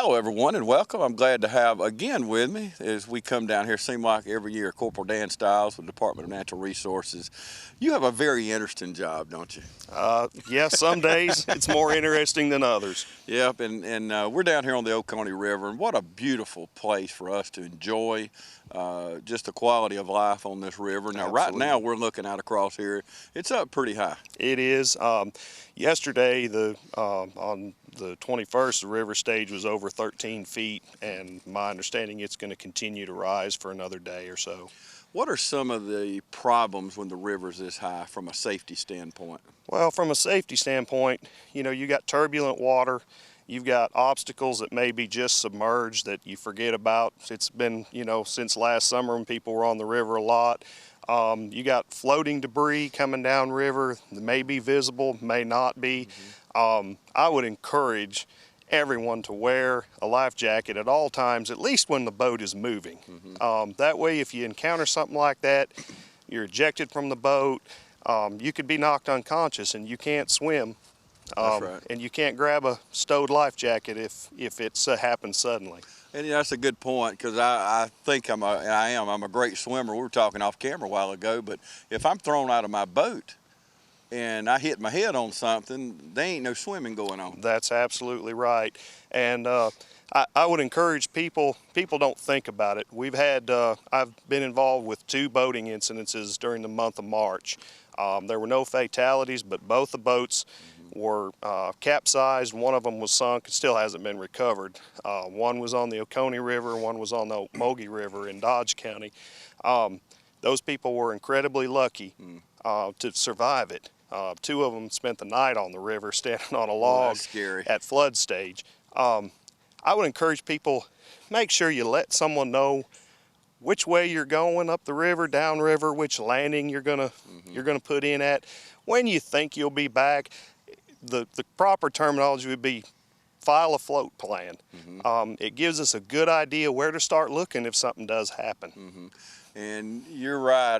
Hello, everyone, and welcome. I'm glad to have again with me as we come down here. Seem like every year, Corporal Dan Stiles with the Department of Natural Resources. You have a very interesting job, don't you? Yes, some days it's more interesting than others. Yep, and we're down here on the Oconee River, and what a beautiful place for us to enjoy just the quality of life on this river. Now, right now, we're looking out across here. It's up pretty high. It is. Yesterday, on the 21st, the river stage was over 13 feet, and my understanding it's going to continue to rise for another day or so. What are some of the problems when the river's this high from a safety standpoint? Well, from a safety standpoint, you got turbulent water. You've got obstacles that may be just submerged that you forget about. It's been, since last summer when people were on the river a lot. You got floating debris coming down river that may be visible, may not be. I would encourage everyone to wear a life jacket at all times, at least when the boat is moving. That way, if you encounter something like that, you're ejected from the boat, you could be knocked unconscious and you can't swim. That's right. And you can't grab a stowed life jacket if it happens suddenly. And that's a good point, because I think I'm a great swimmer. We were talking off camera a while ago, but if I'm thrown out of my boat and I hit my head on something, there ain't no swimming going on. That's absolutely right. And I would encourage people don't think about it. I've been involved with 2 boating incidences during the month of March. There were no fatalities, but both the boats were capsized. One of them was sunk. It still hasn't been recovered. One was on the Oconee River, one was on the Mogi River in Dodge County. Those people were incredibly lucky to survive it. 2 of them spent the night on the river standing on a log at flood stage. I would encourage people, make sure you let someone know which way you're going up the river, down river, which landing you're gonna put in at, when you think you'll be back. The proper terminology would be file a float plan. It gives us a good idea where to start looking if something does happen. And you're right,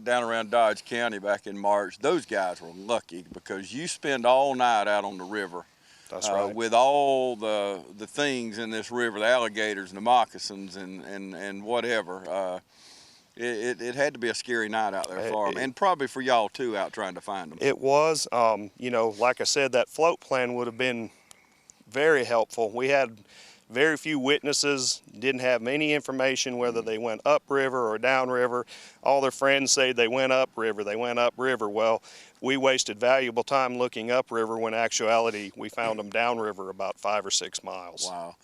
down around Dodge County back in March, those guys were lucky because you spend all night out on the river. That's right. With all the things in this river, the alligators and the moccasins and whatever. It had to be a scary night out there for them, and probably for y'all too, out trying to find them. It was. Like I said, that float plan would have been very helpful. We had very few witnesses, didn't have any information whether they went upriver or downriver. All their friends say they went upriver, Well, we wasted valuable time looking upriver when in actuality we found them downriver about 5 or 6 miles. Wow.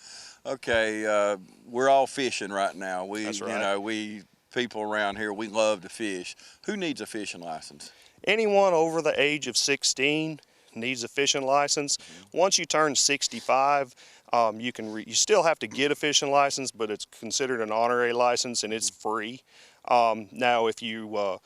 Okay, we're all fishing right now. That's right. People around here, we love to fish. Who needs a fishing license? Anyone over the age of 16 needs a fishing license. Once you turn 65, you still have to get a fishing license, but it's considered an honorary license and it's free. Now, if you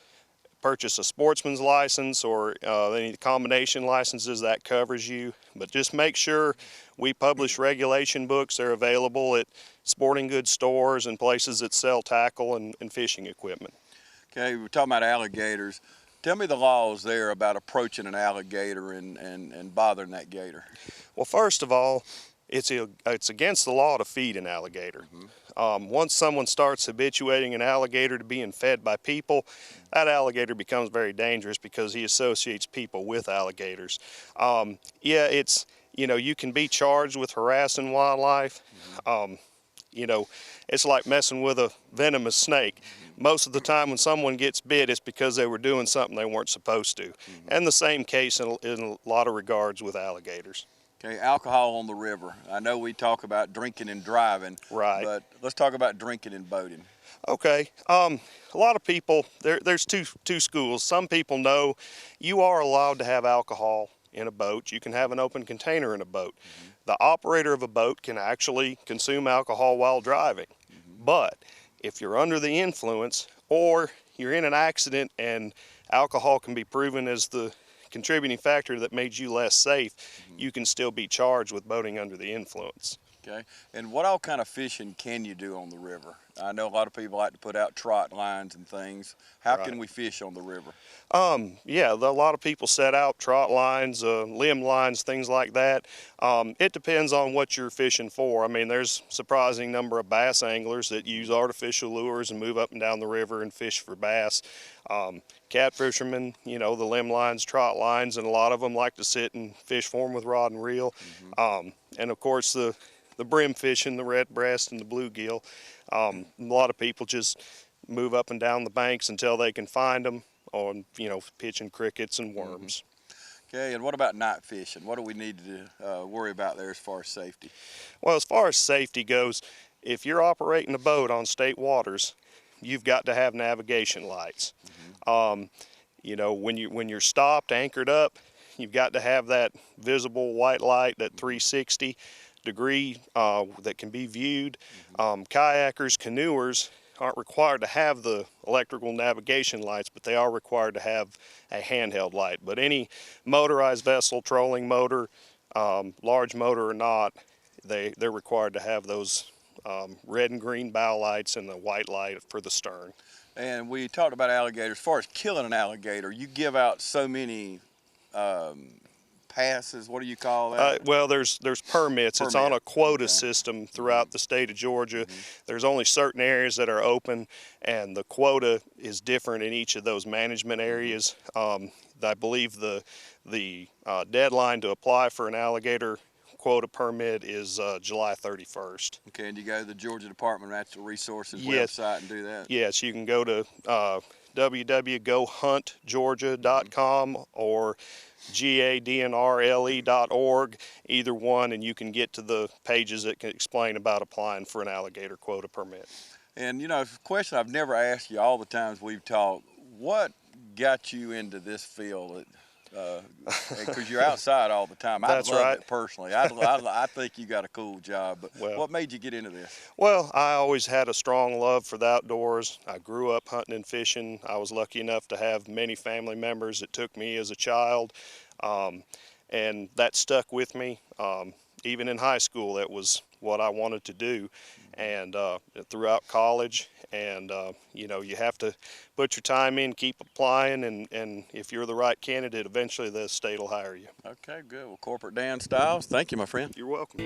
purchase a sportsman's license or any combination licenses, that covers you. But just make sure we publish regulation books. They're available at sporting goods stores and places that sell tackle and fishing equipment. Okay, we're talking about alligators. Tell me the laws there about approaching an alligator and bothering that gator. Well, first of all, it's against the law to feed an alligator. Once someone starts habituating an alligator to being fed by people, that alligator becomes very dangerous because he associates people with alligators. You can be charged with harassing wildlife. It's like messing with a venomous snake. Most of the time when someone gets bit, it's because they were doing something they weren't supposed to. And the same case in a lot of regards with alligators. Okay, alcohol on the river. I know we talk about drinking and driving, right? But let's talk about drinking and boating. Okay, a lot of people, there's two schools. Some people know you are allowed to have alcohol in a boat. You can have an open container in a boat. The operator of a boat can actually consume alcohol while driving. But if you're under the influence or you're in an accident and alcohol can be proven as the contributing factor that made you less safe, you can still be charged with boating under the influence. Okay, and what all kind of fishing can you do on the river? I know a lot of people like to put out trot lines and things. How Right. can we fish on the river? Yeah, a lot of people set out trot lines, limb lines, things like that. It depends on what you're fishing for. I mean, there's a surprising number of bass anglers that use artificial lures and move up and down the river and fish for bass. Cat fishermen, you know, the limb lines, trot lines, and a lot of them like to sit and fish for them with rod and reel. And of course, the brim fishing, the red breast and the bluegill. A lot of people just move up and down the banks until they can find them, on, you know, pitching crickets and worms. Okay, and what about night fishing? What do we need to worry about there as far as safety? Well, as far as safety goes, if you're operating a boat on state waters, you've got to have navigation lights. You know, when you're stopped, anchored up, you've got to have that visible white light, that 360 degree that can be viewed. Kayakers, canoers aren't required to have the electrical navigation lights, but they are required to have a handheld light. But any motorized vessel, trolling motor, large motor or not, they're required to have those red and green bow lights and the white light for the stern. And we talked about alligators. As far as killing an alligator, you give out so many passes. What do you call that? Well, there's permits. It's on a quota system throughout the state of Georgia. There's only certain areas that are open, and the quota is different in each of those management areas. I believe the deadline to apply for an alligator quota permit is July 31st. Okay, and you go to the Georgia Department of Natural Resources Yes. website and do that? Yes, you can go to www.gohuntgeorgia.com or gadnrle.org, either one, and you can get to the pages that can explain about applying for an alligator quota permit. And you know, a question I've never asked you all the times we've talked, what got you into this field? Because you're outside all the time. That's I love right. it personally. I think you got a cool job. But Well, what made you get into this? Well, I always had a strong love for the outdoors. I grew up hunting and fishing. I was lucky enough to have many family members that took me as a child, and that stuck with me. Even in high school, that was what I wanted to do, and throughout college. And you know, you have to put your time in, keep applying, and if you're the right candidate, eventually the state will hire you. Okay, good. Well, Corporate Dan Stiles, thank you, my friend. You're welcome.